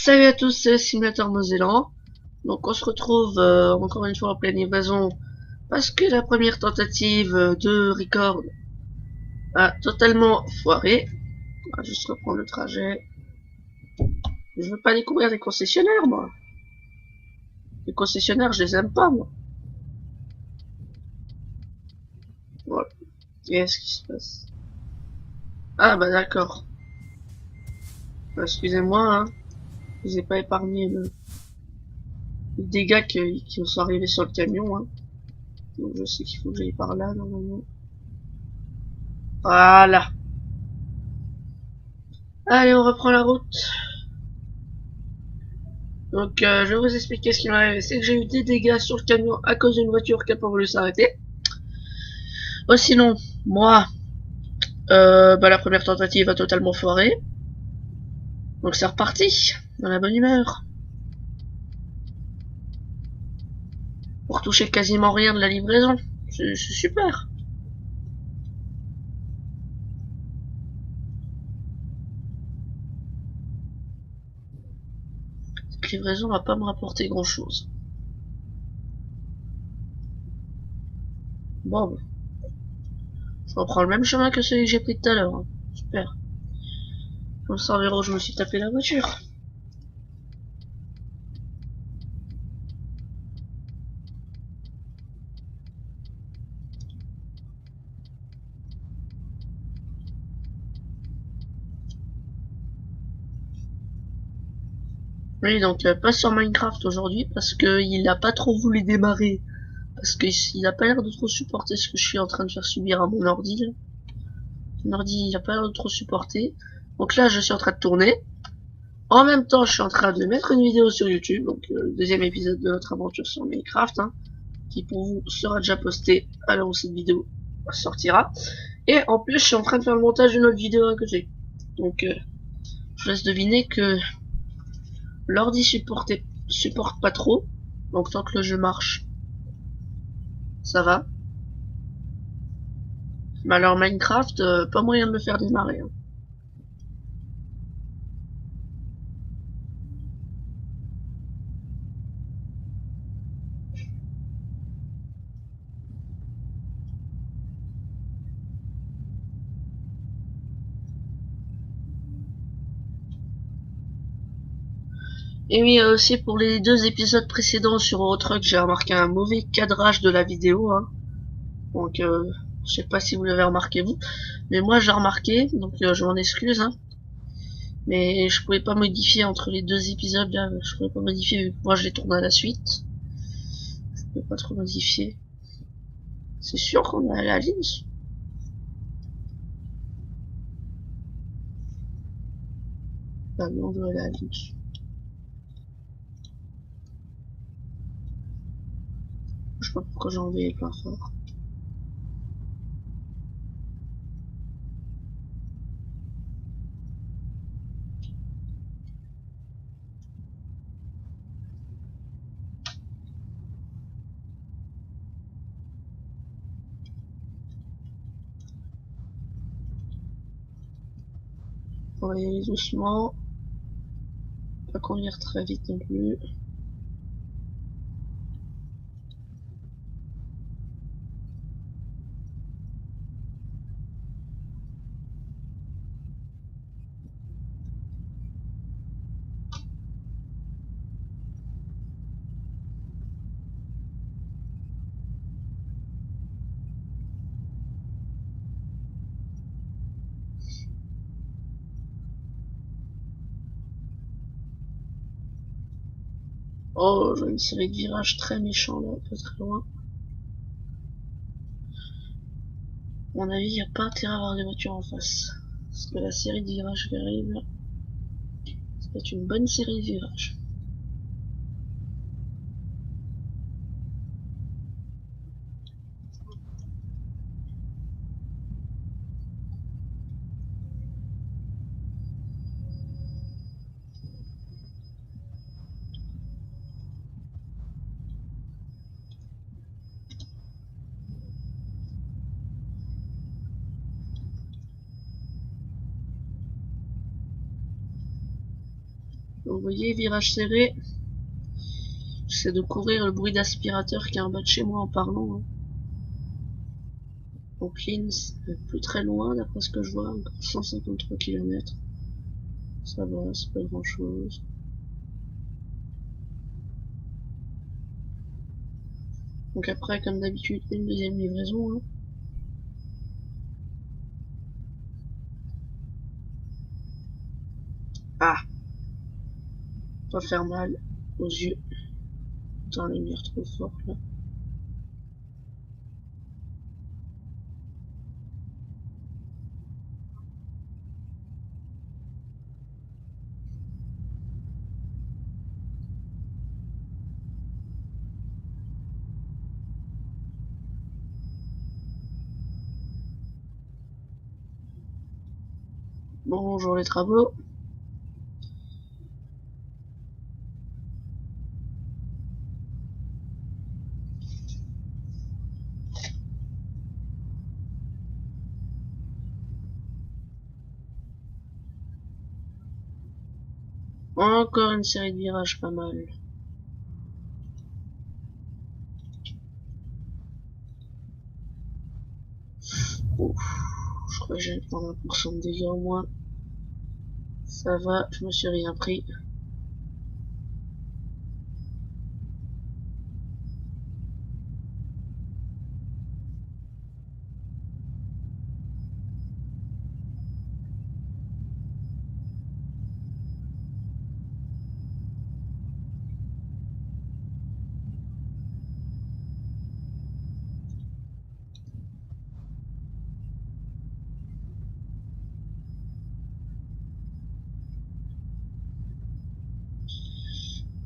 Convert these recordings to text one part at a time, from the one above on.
Salut à tous, c'est Simulateur Mosellan. Donc on se retrouve encore une fois en pleine évasion parce que la première tentative de record a totalement foiré. On va juste reprendre le trajet. Je veux pas découvrir les concessionnaires, moi. Les concessionnaires, je les aime pas, moi. Voilà. Qu'est-ce qui se passe? Ah bah d'accord. Excusez-moi, hein. Je vous ai pas épargné les dégâts qui sont arrivés sur le camion, hein. Donc je sais qu'il faut que j'aille par là, normalement. Voilà. Allez, on reprend la route. Donc, je vais vous expliquer ce qui m'est arrivé. C'est que j'ai eu des dégâts sur le camion à cause d'une voiture qui n'a pas voulu s'arrêter. Sinon, moi, la première tentative a totalement foiré. Donc c'est reparti, dans la bonne humeur. Pour toucher quasiment rien de la livraison. C'est super. Cette livraison va pas me rapporter grand chose. Bon, bah, je reprends le même chemin que celui que j'ai pris tout à l'heure. Hein. Super. Comme ça, on verra où je me suis tapé la voiture. Oui, donc pas sur Minecraft aujourd'hui parce qu'il a pas trop voulu démarrer. Parce qu'il a pas l'air de trop supporter ce que je suis en train de faire subir à mon ordi. Là. Mon ordi, il a pas l'air de trop supporter. Donc là, je suis en train de tourner. En même temps, je suis en train de mettre une vidéo sur YouTube. Donc, le deuxième épisode de notre aventure sur Minecraft. Hein, qui pour vous sera déjà posté à l'heure où cette vidéo sortira. Et en plus, je suis en train de faire le montage d'une autre vidéo à côté. Donc, je laisse deviner que l'ordi supporte pas trop. Donc, tant que le jeu marche, ça va. Mais alors Minecraft, pas moyen de me faire démarrer. Hein. Et oui, aussi pour les deux épisodes précédents sur Eurotruck, j'ai remarqué un mauvais cadrage de la vidéo. Hein. Donc, je sais pas si vous l'avez remarqué vous, mais moi j'ai remarqué, donc je m'en excuse. Hein. Mais je pouvais pas modifier entre les deux épisodes là, je pouvais pas modifier vu que moi je les tourne à la suite. Je pouvais pas trop modifier. C'est sûr qu'on est à la ligne. Ah mais on doit aller à la ligne. Je sais pas pourquoi j'ai enlevé plein fort. On va y aller doucement. Pas conduire très vite non plus. Oh, j'ai une série de virages très méchants là, pas très loin. À mon avis, il n'y a pas intérêt à avoir des voitures en face. Parce que la série de virages qui arrive là, ça va être une bonne série de virages. vous voyez, virage serré. J'essaie de courir le bruit d'aspirateur qui est en bas de chez moi en parlant. Hein. On clean, c'est plus très loin d'après ce que je vois, encore 153 km. Ça va, c'est pas grand chose. Donc après, comme d'habitude, une deuxième livraison. Hein. Ah, pas faire mal aux yeux. Putain, la lumière trop forte là. Bonjour les travaux. Encore une série de virages pas mal. Ouf, je crois que j'ai prendre 1% de dégâts au moins. Ça va, je me suis rien pris.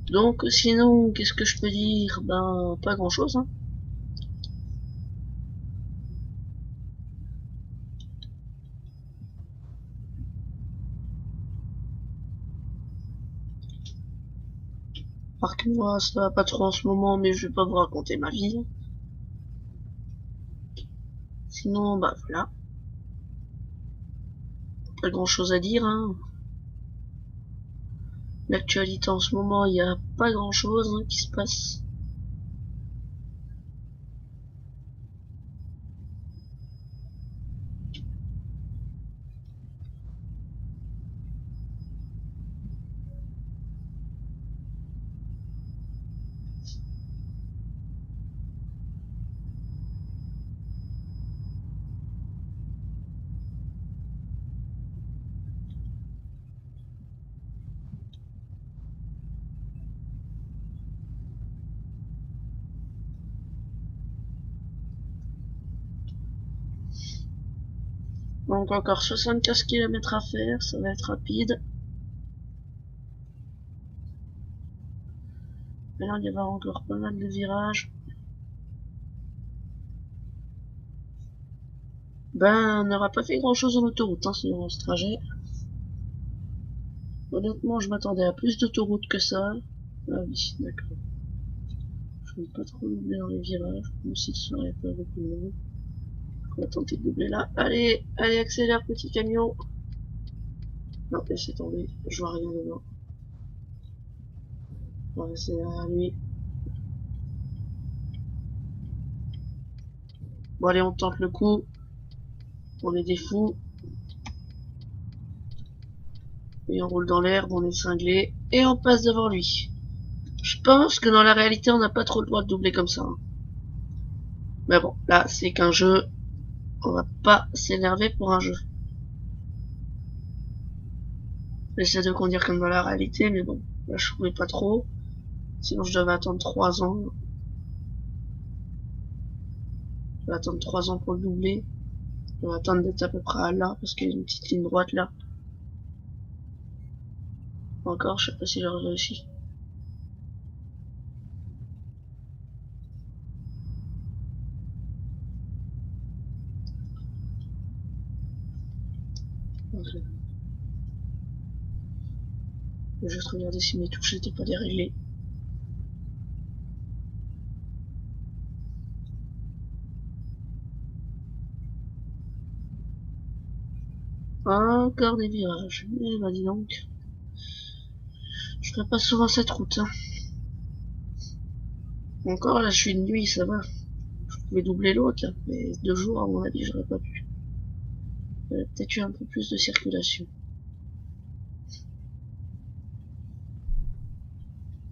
Donc sinon, qu'est-ce que je peux dire? Ben, pas grand-chose. Hein. Par que moi, ça va pas trop en ce moment, mais je vais pas vous raconter ma vie. Sinon, bah voilà. Pas grand-chose à dire. Hein. L'actualité en ce moment, il y a pas grand-chose hein, qui se passe. Donc encore 75 km à faire, ça va être rapide. Maintenant, il y avoir encore pas mal de virages. Ben, on n'aura pas fait grand-chose en autoroute, hein, sur ce trajet. Honnêtement, je m'attendais à plus d'autoroute que ça. Ah oui, d'accord. Je ne vais pas trop doubler dans les virages, même si ce serait pas beaucoup de monde. On va tenter de doubler là. Allez, allez, accélère, petit camion. Non, laissez tomber, je vois rien dedans. On va rester derrière lui. Bon, allez, on tente le coup. On est des fous. Et on roule dans l'herbe, on est cinglé. Et on passe devant lui. Je pense que dans la réalité, on n'a pas trop le droit de doubler comme ça. Hein. Mais bon, là, c'est qu'un jeu. On va pas s'énerver pour un jeu. J'essaie de conduire comme dans la réalité, mais bon, là, je trouvais pas trop. Sinon, je devais attendre 3 ans. Je vais attendre 3 ans pour le doubler. Je vais attendre d'être à peu près à là, parce qu'il y a une petite ligne droite là. Encore, je sais pas si j'aurais réussi. Okay. Je vais juste regarder si mes touches n'étaient pas déréglées. Encore des virages. Eh ben dis donc. Je ferai pas souvent cette route, hein. Encore là, je suis de nuit, ça va. Je pouvais doubler l'autre, là. Mais 2 jours, à mon avis, j'aurais pas pu. Peut-être eu un peu plus de circulation.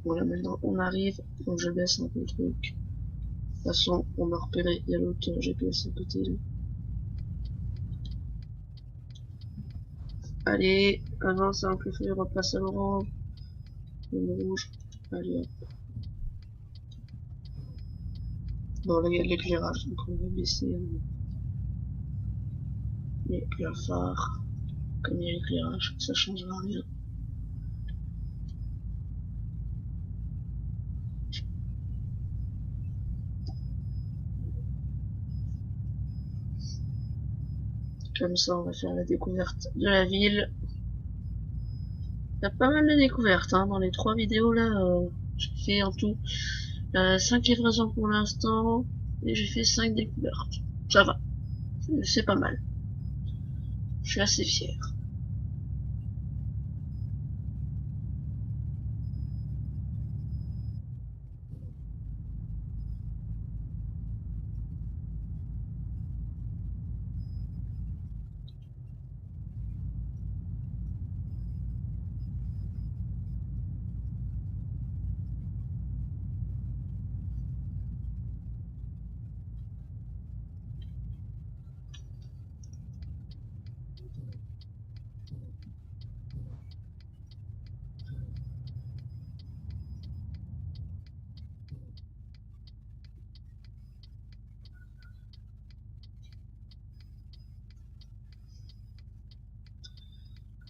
Voilà, maintenant, on arrive. Donc, je baisse un peu le truc. De toute façon, on m'a repéré. Il y a l'autre GPS à côté, là. Allez, avance un peu, repasse à l'orange. Le rouge. Allez, hop. Bon, là, il y a de l'éclairage, donc on va baisser le phare. Comme il y a l'éclairage, ça changera rien. Comme ça, on va faire la découverte de la ville. Il y a pas mal de découvertes, hein, dans les 3 vidéos là. J'ai fait en tout 5 livraisons pour l'instant. Et j'ai fait 5 découvertes. Ça va. C'est pas mal. Je suis assez fier.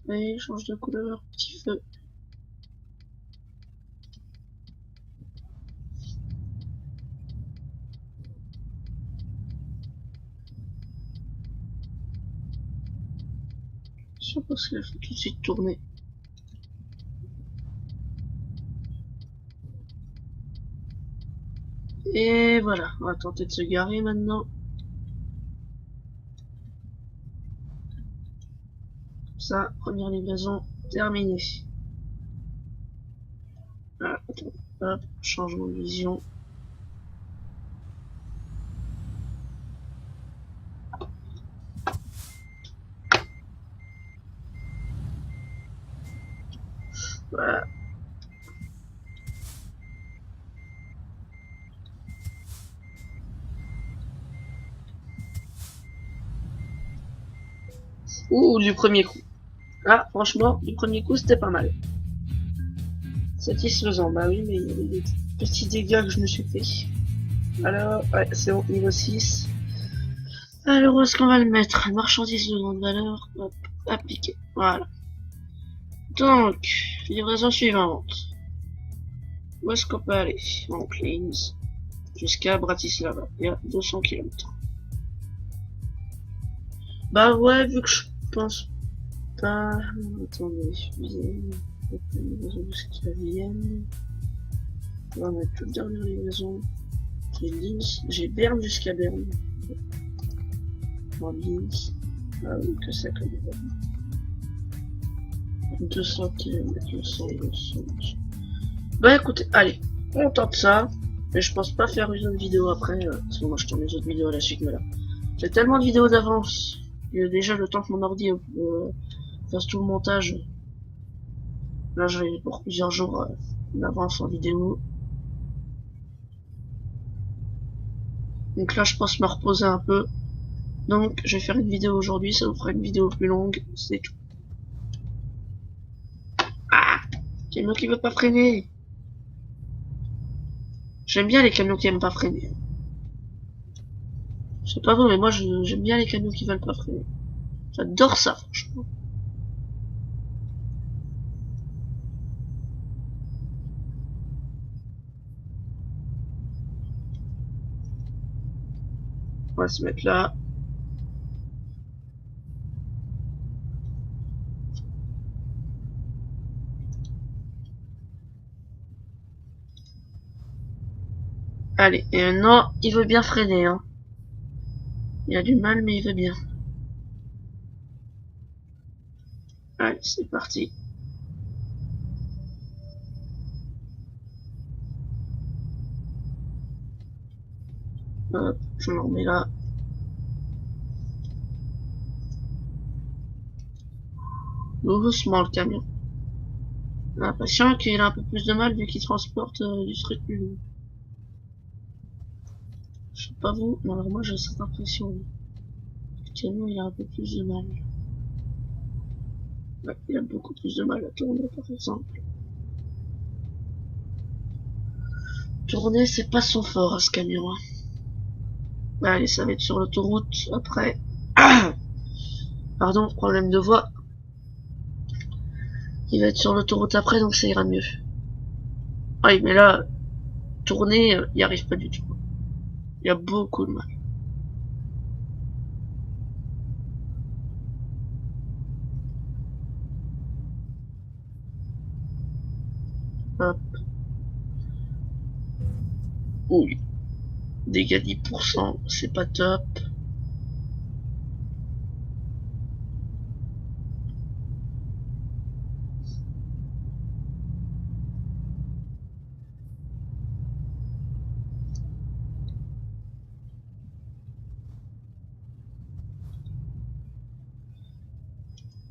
Allez, change de couleur, petit feu. Je sais pas ce qu'elle fait tout de suite tourner. Et voilà, on va tenter de se garer maintenant. Comme ça, première livraison terminée. Voilà, attends, hop, changement de vision. Voilà. Ouh, du premier coup. Ah, franchement, du premier coup, c'était pas mal. Satisfaisant, bah oui, mais il y avait des petits dégâts que je me suis fait. Alors, ouais, c'est bon, niveau 6. Alors, où est-ce qu'on va le mettre? Marchandises de grande valeur, hop, appliquer. Voilà. Donc, livraison suivante. Où est-ce qu'on peut aller? En Plains. Jusqu'à Bratislava. Il y a 200 km. Bah ouais, vu que je pense pas... Attendez, Vienne... livraison jusqu'à Vienne... On va mettre toute dernière livraison. J'ai Linz, j'ai Berne jusqu'à Berne. Linz. Ah oui, que ça comme 200 km, 200. Bah écoutez, allez, on tente ça. Mais je pense pas faire une autre vidéo après, parce que moi je tourne les autres vidéos à la suite, mais là. J'ai tellement de vidéos d'avance. Il y a déjà le temps que mon ordi fasse tout le montage. Là j'ai pour plusieurs jours d'avance en vidéo. Donc là je pense me reposer un peu. Donc je vais faire une vidéo aujourd'hui, ça vous fera une vidéo plus longue, c'est tout. Ah, camion qui veut pas freiner. J'aime bien les camions qui aiment pas freiner. C'est pas vous, mais moi j'aime bien les camions qui veulent pas freiner. J'adore ça, franchement. On va se mettre là. Allez, et maintenant, il veut bien freiner, hein. Il a du mal, mais il veut bien. Allez, c'est parti. Hop, je me remets là. Doucement le camion. J'ai l'impression qu'il a un peu plus de mal vu qu'il transporte du truc plus lourd. Je sais pas vous, mais alors moi j'ai cette impression. Le camion il a un peu plus de mal. Ouais, il a beaucoup plus de mal à tourner par exemple. Tourner c'est pas son fort à ce camion. Hein. Ouais, allez, ça va être sur l'autoroute après. Pardon, problème de voix. Il va être sur l'autoroute après donc ça ira mieux. Oui, mais là, tourner, il n'y arrive pas du tout. Il y a beaucoup de mal. Hop. Oui. Dégâts 10%, c'est pas top.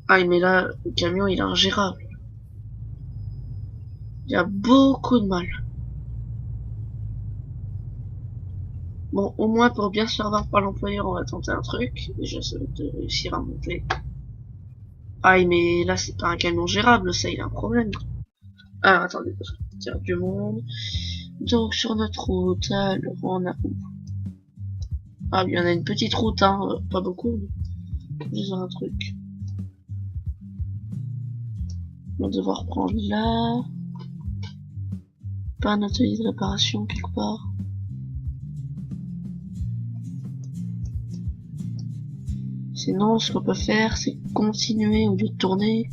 Ah, mais là, le camion, il est ingérable. Il y a beaucoup de mal. Bon, au moins, pour bien se faire voir par l'employeur, on va tenter un truc. Déjà, ça va de réussir à monter. Ah, mais là, c'est pas un camion gérable, ça, il a un problème. Ah, attendez, parce qu'il y a du monde. Donc, sur notre route, alors, on a où? Ah, il y en a une petite route, hein, pas beaucoup, mais juste un truc. On va devoir prendre là. Pas un atelier de réparation quelque part. Sinon, ce qu'on peut faire, c'est continuer au lieu de tourner.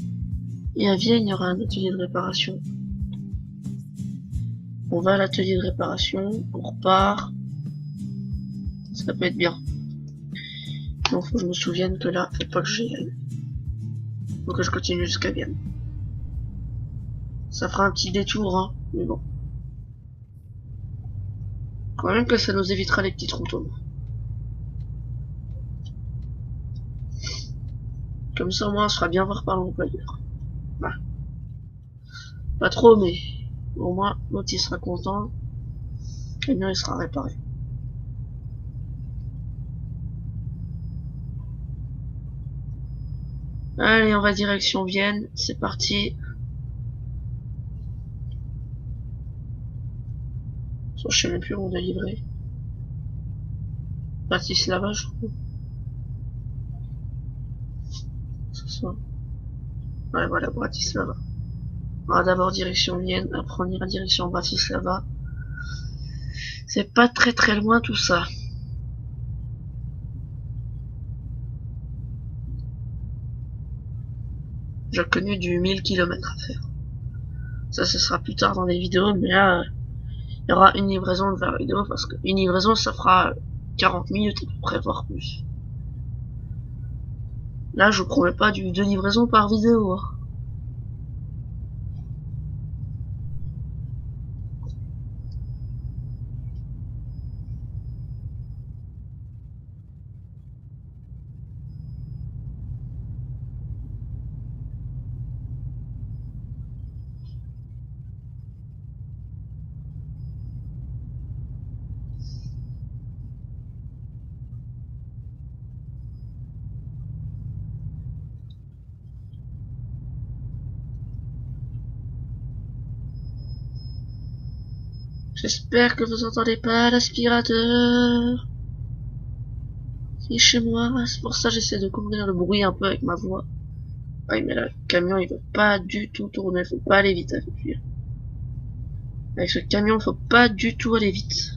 Et à Vienne, il y aura un atelier de réparation. On va à l'atelier de réparation, on repart. Ça peut être bien. Donc faut que je me souvienne que là, faut pas que j'y aille. Faut que je continue jusqu'à Vienne. Ça fera un petit détour, hein, mais bon. Quand même que ça nous évitera les petites routes au moins. Comme ça, au moins, on sera bien voir par l'employeur. Voilà. Pas trop, mais au moins, l'autre il sera content. Le camion il sera réparé. Allez, on va direction Vienne. C'est parti. Je sais même plus où on a livré. Bratislava, je crois. C'est ça. Ouais, voilà, Bratislava. On va d'abord direction Vienne, après on ira direction Bratislava. C'est pas très très loin tout ça. J'ai connu du 1000 km à faire. Ça, ce sera plus tard dans les vidéos, mais là, il y aura une livraison vers la vidéo, parce qu'une livraison, ça fera 40 minutes à peu près, voire plus. Là, je vous promets pas du 2 livraisons par vidéo. Hein. J'espère que vous entendez pas l'aspirateur. Il est chez moi, c'est pour ça que j'essaie de couvrir le bruit un peu avec ma voix. Oui, mais là, le camion, il veut pas du tout tourner, faut pas aller vite avec lui. Avec ce camion, faut pas du tout aller vite.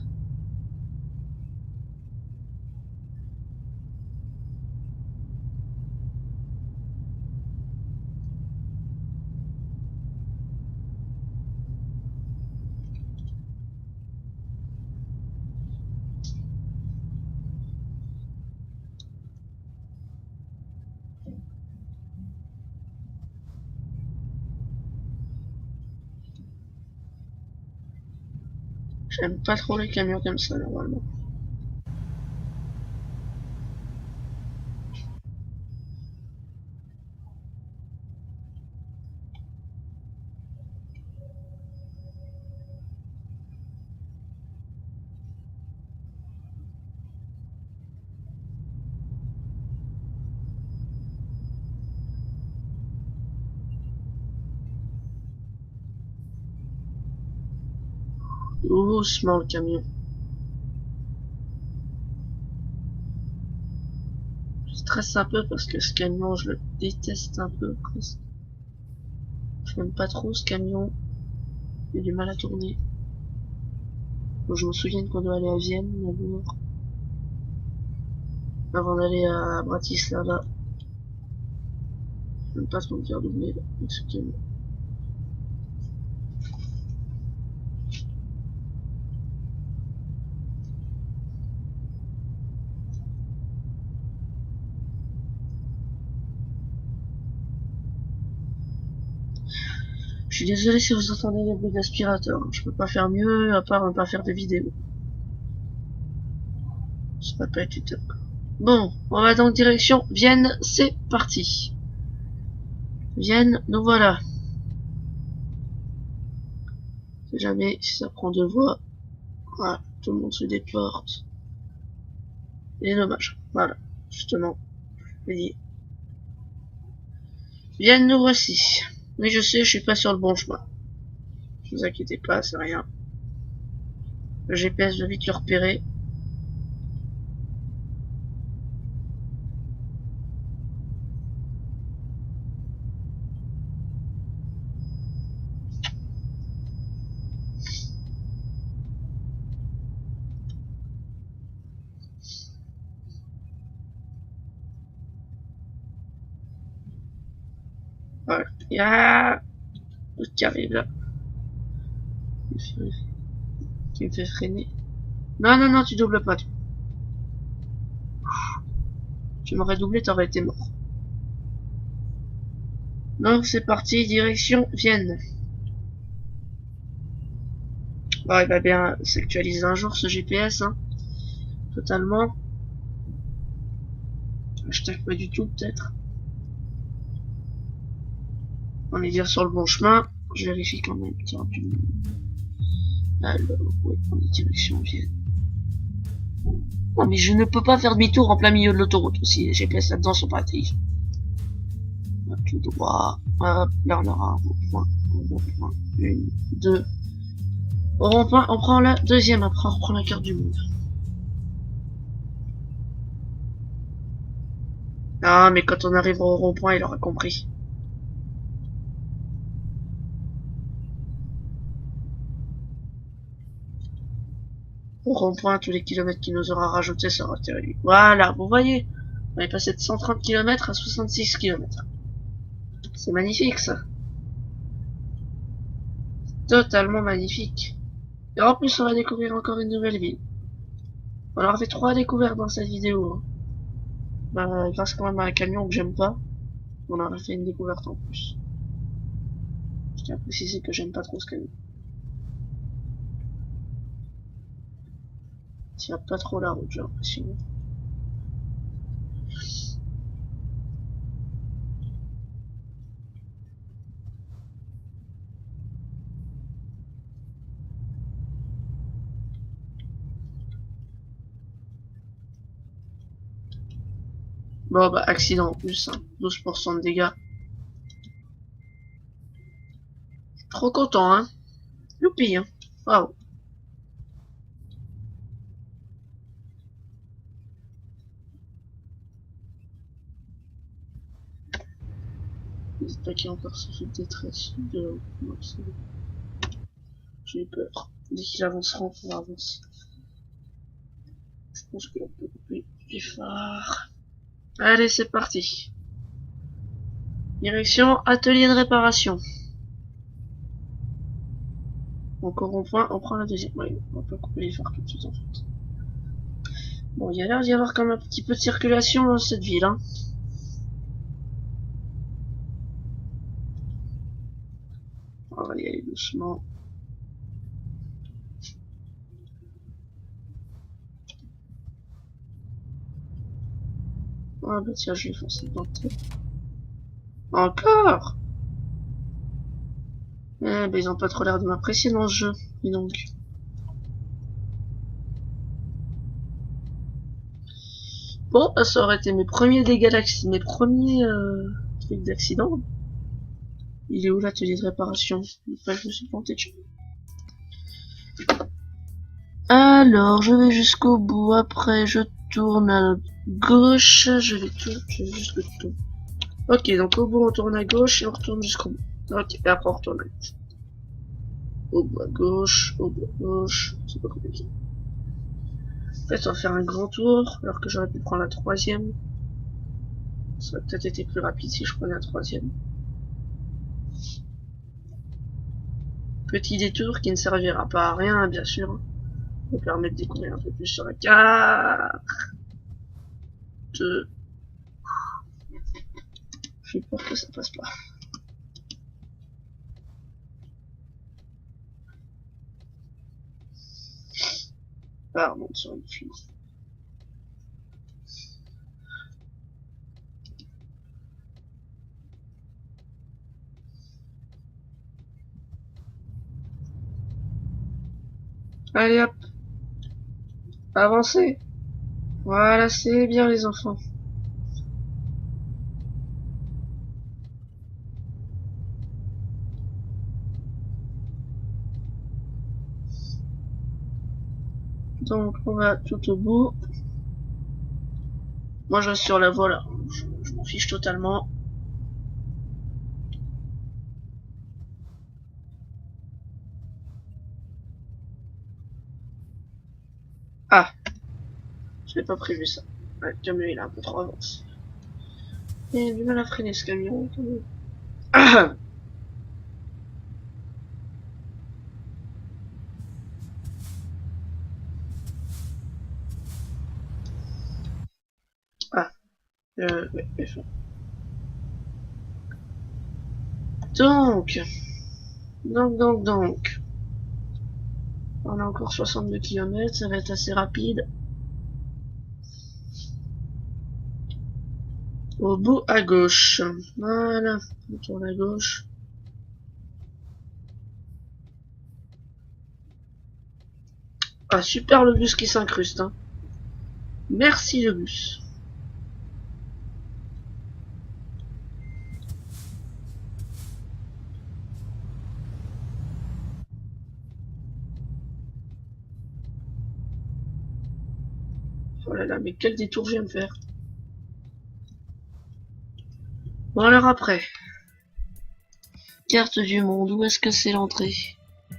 J'aime pas trop les camions comme ça, normalement. Doucement le camion. Je stresse un peu parce que ce camion, je le déteste un peu presque. Je n'aime pas trop ce camion. Il a du mal à tourner. Bon, je me souviens qu'on doit aller à Vienne d'abord. Avant d'aller à Bratislava. Je n'aime pas trop me faire doubler là, avec ce camion. Je suis désolé si vous entendez les bruits d'aspirateur. Je peux pas faire mieux à part ne pas faire de vidéos. Ça va pas être du top. Bon, on va donc direction Vienne, c'est parti. Vienne, nous voilà. Si jamais, si ça prend deux voies, voilà, tout le monde se déporte. Et dommage. Voilà, justement, je l'ai dit. Vienne, nous voici. Mais je sais, je suis pas sur le bon chemin. Ne vous inquiétez pas, c'est rien. Le GPS doit vite le repérer. Voilà. Il y a l'autre qui arrive là. Qui me fait freiner. Non, non, non, tu doubles pas. Tu m'aurais doublé, t'aurais été mort. Donc c'est parti, direction Vienne. Bon, il va bien s'actualiser un jour ce GPS, hein. Totalement. Hashtag pas du tout, peut-être. On est bien sur le bon chemin. Je vérifie quand même petit rapidement. Alors, oui, on est direction Vienne. Non, mais je ne peux pas faire demi-tour en plein milieu de l'autoroute aussi. Les GPS là-dedans sont pas intelligents. Tout droit. Hop, là on aura un rond-point. Une, deux. Au rond-point, on prend la deuxième. Après, on reprend la carte du monde. Ah, mais quand on arrive au rond-point, il aura compris. Au rond-point, tous les kilomètres qu'il nous aura rajouté, ça aura été réduit. Voilà, vous voyez, on est passé de 130 km à 66 km. C'est magnifique, ça. Totalement magnifique. Et en plus, on va découvrir encore une nouvelle ville. On aura fait 3 découvertes dans cette vidéo. Hein. Bah, grâce quand même à un camion que j'aime pas, on aura fait une découverte en plus. Je tiens à préciser que j'aime pas trop ce camion. Il tient pas trop la route, j'ai l'impression. Bon, bah, accident en plus, hein. 12% de dégâts. Trop content, hein. Youpi, hein. Bravo. J'espère qu'il y a encore ce feu de détresse de... Non, c'est bon. J'ai eu peur. Dès qu'il avancera, on va avancer. Je pense qu'on peut couper les phares. Allez, c'est parti. Direction atelier de réparation. Donc au rond-point, on prend la deuxième. Ouais, on va pas couper les phares tout de suite en fait. Bon, il y a l'air d'y avoir quand même un petit peu de circulation dans cette ville, hein. On va y aller doucement. Ah bah tiens, je vais foncer dans le tête. Encore! Eh ben ils ont pas trop l'air de m'apprécier dans ce jeu, dis donc. Bon, bah, ça aurait été mes premiers dégâts d'accident, mes premiers trucs d'accident. Il est où l'atelier de réparation? Enfin, je me suis planté de chemin. Alors, je vais jusqu'au bout. Après, je tourne à gauche. Je vais jusqu'au bout. Ok, donc au bout, on tourne à gauche et on retourne jusqu'au bout. Ok, et après, on retourne à gauche. Au bout à gauche, au bout à gauche. C'est pas compliqué. En fait, on va faire un grand tour, alors que j'aurais pu prendre la troisième. Ça aurait peut-être été plus rapide si je prenais la troisième. Petit détour qui ne servira pas à rien, bien sûr. Me permet de découvrir un peu plus sur la carte. J'ai peur que ça passe pas. Ah, on monte sur une fille. Allez hop, avancez. Voilà, c'est bien les enfants. Donc on va tout au bout. Moi je reste sur la voie là. Je m'en fiche totalement. Ah, je n'ai pas prévu ça. Ouais, le camion il a un peu trop avancé. Il a du mal à freiner ce camion. Ah, ouais, donc, donc. On a encore 62 km, ça va être assez rapide. Au bout à gauche. Voilà, on tourne à gauche. Ah, super le bus qui s'incruste. Hein. Merci le bus. Oh là là, mais quel détour je viens de faire. Bon alors après. Carte du monde, où est-ce que c'est l'entrée?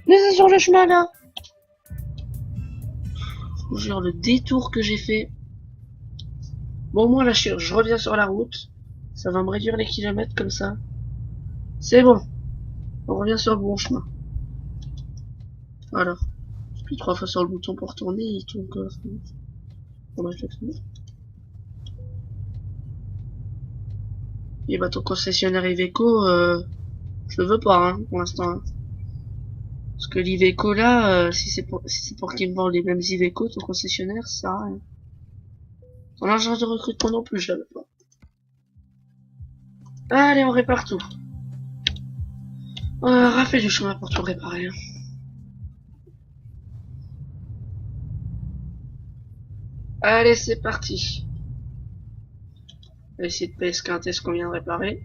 Mais c'est sur le chemin là. Je vous jure, le détour que j'ai fait. Bon, moi là, je reviens sur la route. Ça va me réduire les kilomètres comme ça. C'est bon. On revient sur le bon chemin. Voilà. J'appuie 3 fois sur le bouton pour tourner, il tourne comme ça. Et bah ton concessionnaire Iveco, je le veux pas, hein, pour l'instant. Hein. Parce que l'Iveco là, si c'est pour qu'il me vende les mêmes Iveco, ton concessionnaire, ça sert à rien. Ton agence de recrutement non plus, je la veux pas. Allez, on répare tout. On a fait du chemin pour tout réparer. Hein. Allez, c'est parti. On va essayer de pas esquinter ce qu'on vient de réparer.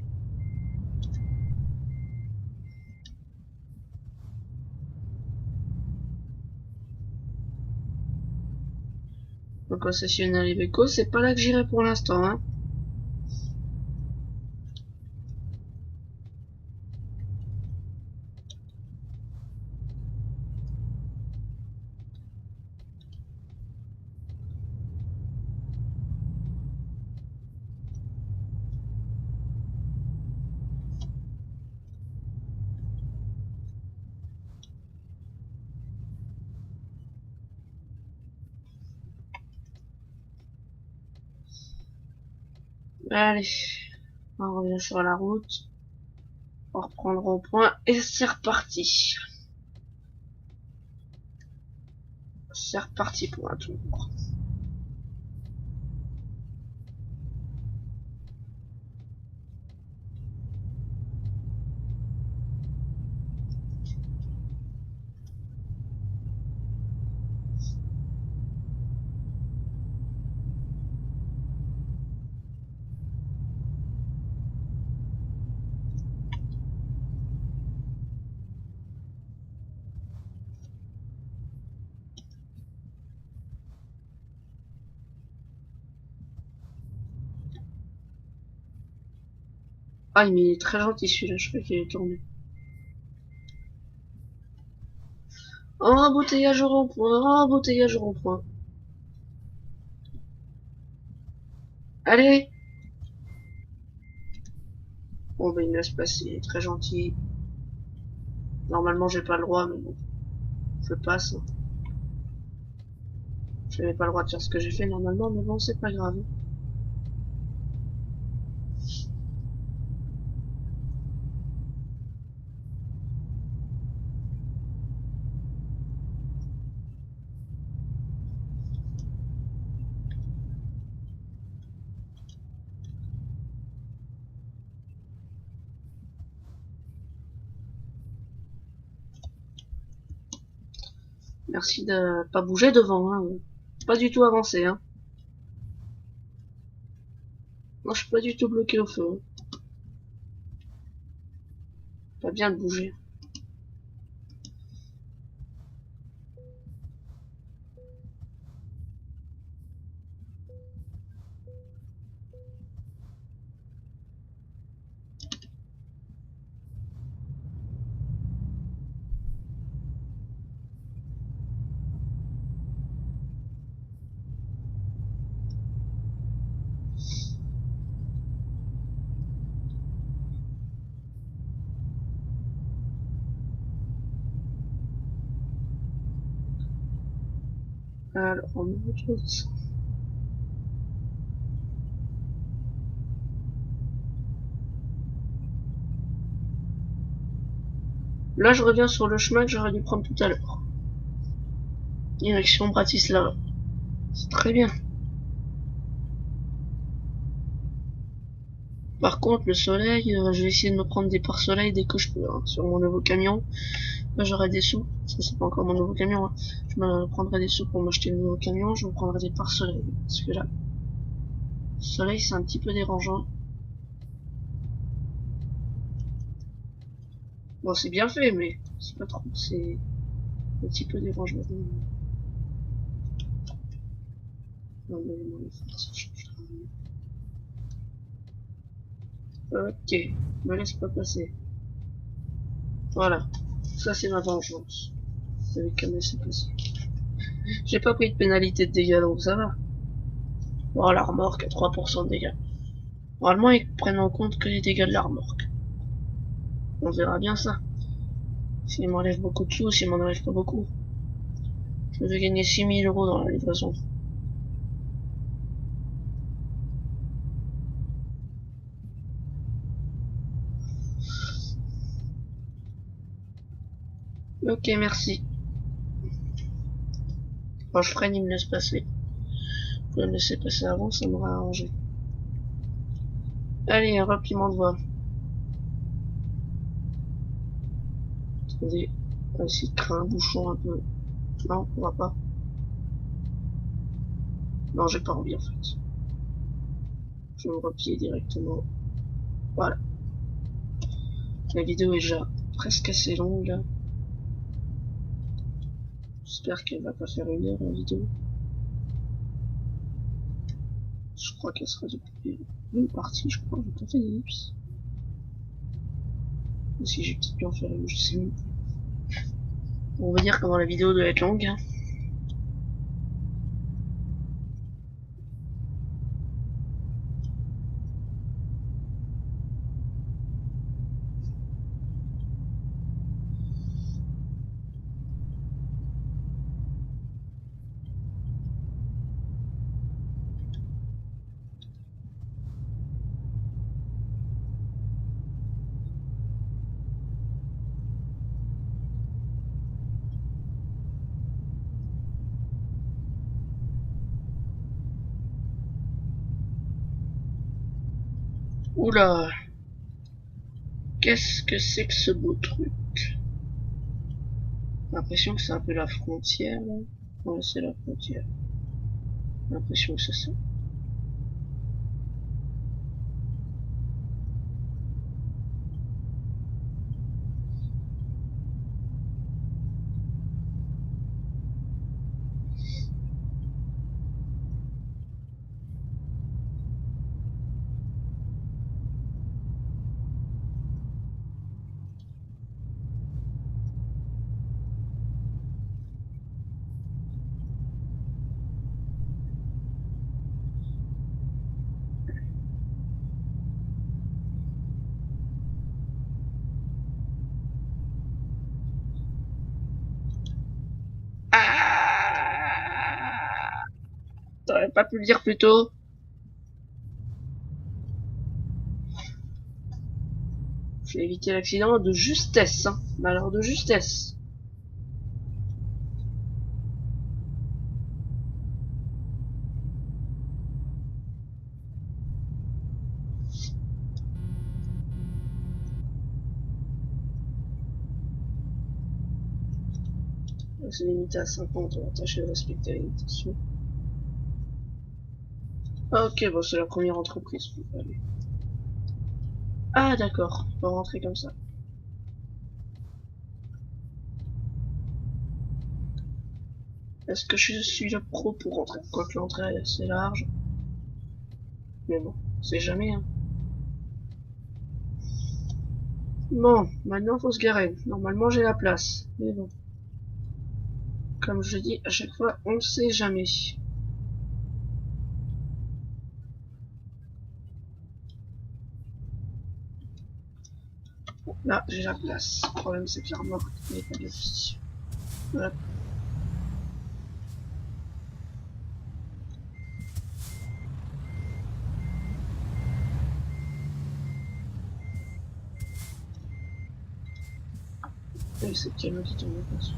Le concessionnaire Iveco, c'est pas là que j'irai pour l'instant. Hein. Allez, on revient sur la route. On reprend le rond-point et c'est reparti. C'est reparti pour un tour. Ah, il est très gentil celui-là, je crois qu'il est tourné. Embouteillage au rond-point, embouteillage au rond-point. Allez! Bon, bah, il me laisse passer, il est très gentil. Normalement, j'ai pas le droit, mais bon, je passe. Je n'avais pas le droit de faire ce que j'ai fait normalement, mais bon, c'est pas grave. Merci de pas bouger devant, hein. Pas du tout avancé, hein. Moi, je suis pas du tout bloqué au feu, hein. Pas bien de bouger. Alors, on met autre chose. Là, je reviens sur le chemin que j'aurais dû prendre tout à l'heure. Direction Bratislava. C'est très bien. Par contre, le soleil, je vais essayer de me prendre des pare-soleil dès que je peux, hein, sur mon nouveau camion. Là, j'aurai des sous. Ça, c'est pas encore mon nouveau camion, hein. Je me prendrai des sous pour m'acheter le nouveau camion. Je me prendrai des pare-soleil. Parce que là, le soleil, c'est un petit peu dérangeant. Bon, c'est bien fait, mais c'est pas trop. C'est un petit peu dérangeant. Non, mais non, ça changera rien. Ok, me laisse pas passer. Voilà, ça c'est ma vengeance. Avec qu'à me laisser passer. J'ai pas pris de pénalité de dégâts, donc ça va. Bon, la remorque à 3% de dégâts. Normalement, ils prennent en compte que les dégâts de la remorque. On verra bien ça. S'ils m'enlèvent beaucoup de sous, s'ils m'en enlèvent pas beaucoup. Je vais gagner 6 000 € dans la livraison. Ok, merci. Bon, je freine, il me laisse passer. Vous pouvez me laisser passer avant, ça m'aurait arrangé. Allez, un repliement de voie. Attendez, on va essayer de créer un bouchon un peu. Non, on va pas. Non, j'ai pas envie en fait. Je vais me replier directement. Voilà. La vidéo est déjà presque assez longue là. J'espère qu'elle va pas faire 1 heure la vidéo. Je crois qu'elle sera depuis une partie, je crois. J'ai pas fait d'ellipse. Ou si j'ai peut-être pu en faire une, je sais même plus. On va dire comment la vidéo doit être longue, hein. Oula, qu'est-ce que c'est que ce beau truc? J'ai l'impression que c'est un peu la frontière là. Ouais, c'est la frontière. J'ai l'impression que c'est ça. T'aurais pas pu le dire plus tôt. J'ai évité l'accident de justesse, hein. Malheur de justesse. C'est limité à 50, on va tâcher de respecter la limitation. Ok, bon, c'est la première entreprise. Allez. Ah, d'accord, on peut rentrer comme ça. Est-ce que je suis le pro pour rentrer? Quoique l'entrée est assez large. Mais bon, c'est jamais, hein. Bon, maintenant faut se garer. Normalement j'ai la place. Mais bon. Comme je dis à chaque fois, on ne sait jamais. Bon, là, j'ai la place. Le problème c'est que la remorque n'est pas bien ici. Voilà. Et c'est le camion qui tombe en place.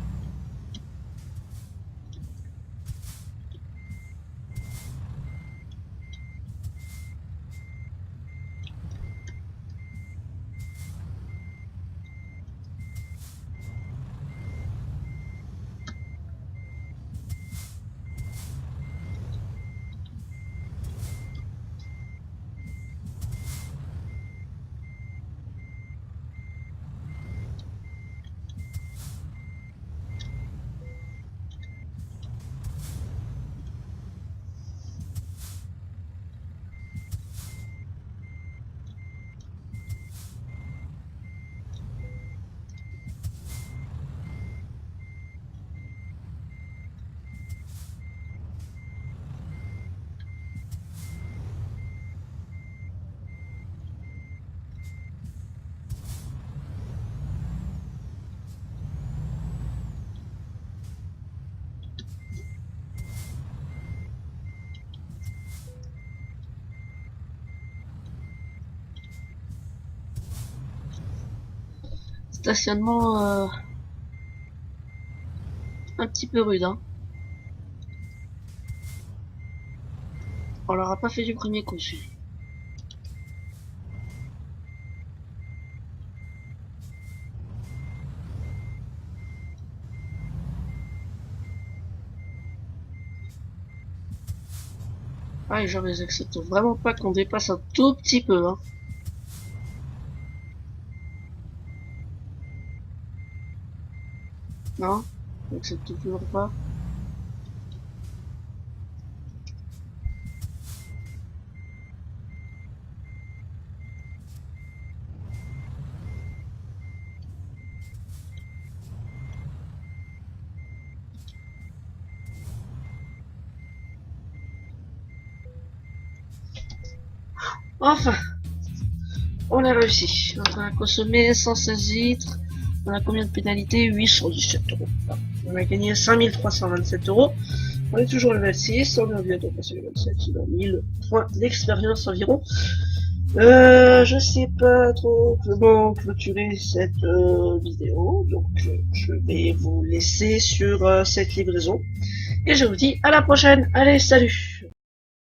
Stationnement un petit peu rude, hein. On leur a pas fait du premier coup, celui. Ah, les gens, ils acceptent vraiment pas qu'on dépasse un tout petit peu, hein. Non? Ils acceptent toujours pas. Enfin, on a réussi. On a consommé 116 litres. On a combien de pénalités? 817 euros. On a gagné 5327 euros. On est toujours level 6. On est bientôt passer level 7. Dans 1000 points d'expérience environ. Je sais pas trop comment clôturer cette vidéo. Donc, je vais vous laisser sur cette livraison. Et je vous dis à la prochaine. Allez, salut!